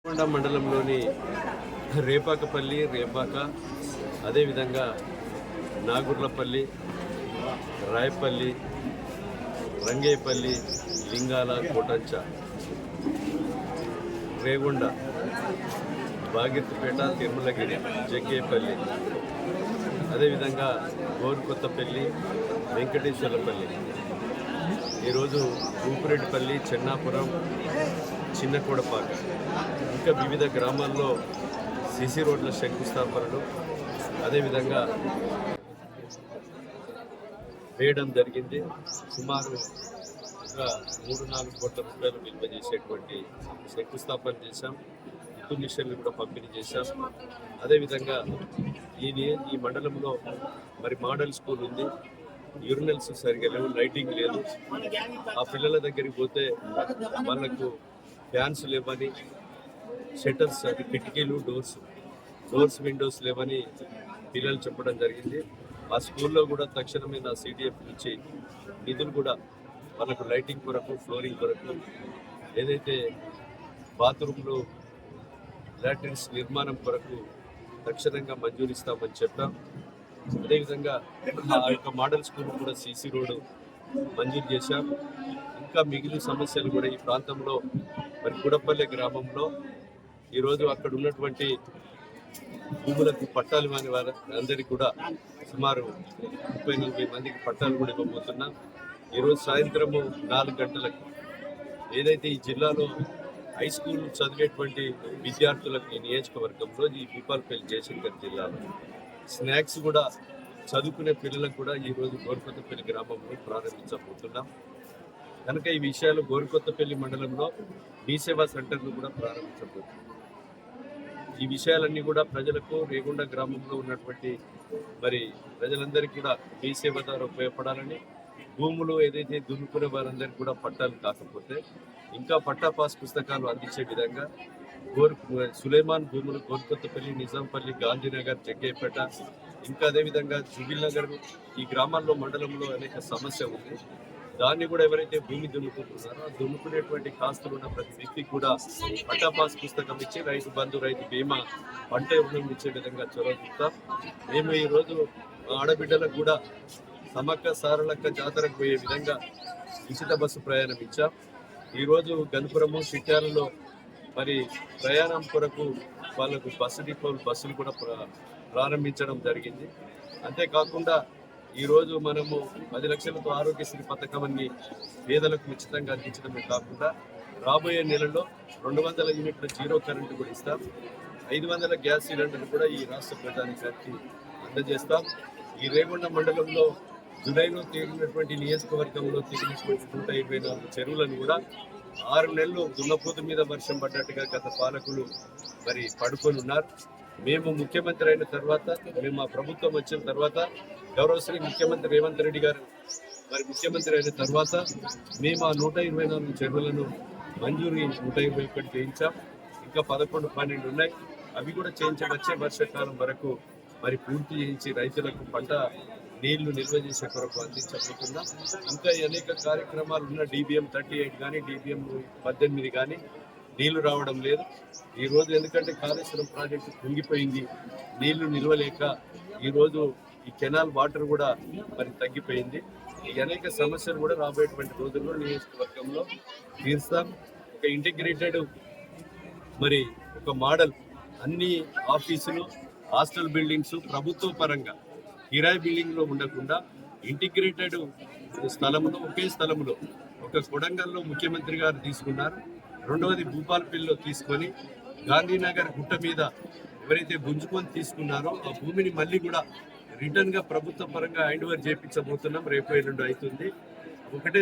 కొండ మండలంలోని రేపాకపల్లి రేపాక అదేవిధంగా నాగుర్లపల్లి రాయపల్లి రంగేపల్లి లింగాల కోటంచ రేగొండ బాగిర్తిపేట తిరుమలగిరి జగ్గేపల్లి అదేవిధంగా గోరుకొత్తపల్లి వెంకటేశ్వరపల్లి ఈరోజు ఊపిరెడ్డిపల్లి చెన్నాపురం చిన్నకోడపాక ఇంకా వివిధ గ్రామాల్లో సిసి రోడ్ల శంకుస్థాపనలు అదేవిధంగా వేయడం జరిగింది. సుమారు ఒక 3-4 కోట్ల రూపాయలు విలువ చేసేటువంటి శంకుస్థాపన చేశాం. ఇటు మిషన్లు కూడా పంపిణీ చేశాం. అదేవిధంగా ఈ మండలంలో మరి మోడల్ స్కూల్ ఉంది. యూరినల్స్ సరిగా లేవు, లైటింగ్ లేదు. ఆ పిల్లల దగ్గరికి పోతే వాళ్ళకు ఫ్యాన్స్ లేవని, షట్టర్స్ అది కిటికీలు డోర్స్ విండోస్ లేవని పిల్లలు చెప్పడం జరిగింది. ఆ స్కూల్లో కూడా తక్షణమే నా సిడిఎఫ్ నుంచి నిధులు కూడా వాళ్ళకు లైటింగ్ కొరకు, ఫ్లోరింగ్ కొరకు, ఏదైతే బాత్రూంలు లాట్రిన్స్ నిర్మాణం కొరకు తక్షణంగా మంజూరు ఇస్తామని చెప్పాం. అదేవిధంగా ఆ యొక్క మోడల్ స్కూల్ కూడా సిసి రోడ్డు మంజూరు చేశాం. ఇంకా మిగిలిన సమస్యలు కూడా ఈ ప్రాంతంలో మరి కుడపల్లి గ్రామంలో ఈరోజు అక్కడ ఉన్నటువంటి భూములకు పట్టాలు ఇవ్వని వారందరికీ కూడా సుమారు 30-40 మందికి పట్టాలు కూడా ఇవ్వబోతున్నాం. ఈరోజు సాయంత్రము 4 గంటలకు ఏదైతే ఈ జిల్లాలో హై స్కూల్ చదివేటువంటి విద్యార్థులకు ఈ నియోజకవర్గంలో ఈ భూపాలపల్లి జయశంకర్ జిల్లాలో స్నాక్స్ కూడా చదువుకునే పిల్లలకు కూడా ఈరోజు గోరుకొత్తపల్లి గ్రామంలో ప్రారంభించబోతున్నాం. కనుక ఈ విషయాలు గోరుకొత్తపల్లి మండలంలో మీ సేవా సెంటర్ను కూడా ప్రారంభించబోతున్నాం. ఈ విషయాలన్నీ కూడా ప్రజలకు రేగొండ గ్రామంలో ఉన్నటువంటి మరి ప్రజలందరికీ కూడా మీ సేవ ద్వారా ఉపయోగపడాలని, భూములు ఏదైతే దున్నుకునే వారందరికీ కూడా పట్టాలు కాకపోతే ఇంకా పట్టా పాస్ పుస్తకాలు అందించే విధంగా సులేమాన్ భూములు గోరుకొత్తపల్లి, నిజాంపల్లి, గాంధీనగర్, జగ్గేపేట, ఇంకా అదేవిధంగా జుబిల్ నగర్, ఈ గ్రామాల్లో మండలంలో అనేక సమస్య ఉంది. దాన్ని కూడా ఎవరైతే భూమి దున్నుకుంటున్నారో ఆ దున్నుకునేటువంటి కాస్తులు ఉన్న ప్రతి వ్యక్తికి కూడా పట్టా పాస్ పుస్తకం ఇచ్చి రైతు బంధు, రైతు బీమా, పంట రుణం ఇచ్చే విధంగా చొరవ చూస్తాం. మేము ఈరోజు ఆడబిడ్డలకు కూడా సమక్క సారలక్క జాతరకు పోయే విధంగా ఉచిత బస్సు ప్రయాణం ఇచ్చాం. ఈరోజు గణపురము, చిట్యాలలో మరి ప్రయాణం కొరకు వాళ్ళకు బస్సులు కూడా ప్రారంభించడం జరిగింది. అంతేకాకుండా ఈరోజు మనము 10 లక్షలతో ఆరోగ్యశ్రీ పథకాన్ని పేదలకు ఉచితంగా అందించడమే కాకుండా రాబోయే నెలలో 200 యూనిట్ల జీరో కరెంటు కూడా ఇస్తాం. 500 గ్యాస్ సిలిండర్లు కూడా ఈ రాష్ట్ర ప్రజానికానికి అందజేస్తాం. ఈ రేగొండ మండలంలో జూలైలో తీరినటువంటి నియోజకవర్గంలో తీరినటువంటి 124 చెరువులను కూడా 6 నెలలు దున్నపోతు మీద వర్షం పడ్డట్టుగా గత పాలకులు మరి పడుకొని ఉన్నారు. మేము ముఖ్యమంత్రి అయిన తర్వాత, మేము ఆ ప్రభుత్వం వచ్చిన తర్వాత, గౌరవశ్రీ ముఖ్యమంత్రి రేవంత్ రెడ్డి గారు మరి ముఖ్యమంత్రి అయిన తర్వాత మేము ఆ 124 చెరువులను మంజూరు 121 చేయించాం. ఇంకా 11-12 ఉన్నాయి. అవి కూడా వచ్చే వర్షాకాలం వరకు మరి పూర్తి చేయించి రైతులకు పంట నీళ్లు నిల్వ చేసే కొరకు అందించబోతున్నాం. ఇంకా అనేక కార్యక్రమాలు ఉన్న DBM 38 కానీ DBM 18 కానీ నీళ్లు రావడం లేదు. ఈరోజు ఎందుకంటే కాళేశ్వరం ప్రాజెక్టు కుంగిపోయింది, నీళ్లు నిల్వలేక ఈరోజు ఈ కెనాల్ వాటర్ కూడా మరి తగ్గిపోయింది. ఈ అనేక సమస్యలు కూడా రాబోయేటువంటి రోజుల్లో నియోజకవర్గంలో తీరుస్తాం. ఒక ఇంటిగ్రేటెడ్ మరి ఒక మోడల్ అన్ని ఆఫీసులు, హాస్టల్ బిల్డింగ్స్ ప్రభుత్వ పరంగా కిరాయి బిల్డింగ్లో ఉండకుండా ఇంటిగ్రేటెడ్ స్థలంలో, ఒకే స్థలంలో ఒక కొడంగల్లో ముఖ్యమంత్రి గారు తీసుకున్నారు. రెండవది భూపాలపల్లిలో తీసుకొని గాంధీనగర్ గుట్ట మీద ఎవరైతే గుంజుకొని తీసుకున్నారో ఆ భూమిని మళ్ళీ కూడా రిటర్న్గా ప్రభుత్వ పరంగా హ్యాండ్ ఓవర్ చేయించబోతున్నాం. రేపు ఎల్లుండి అవుతుంది. ఒకటే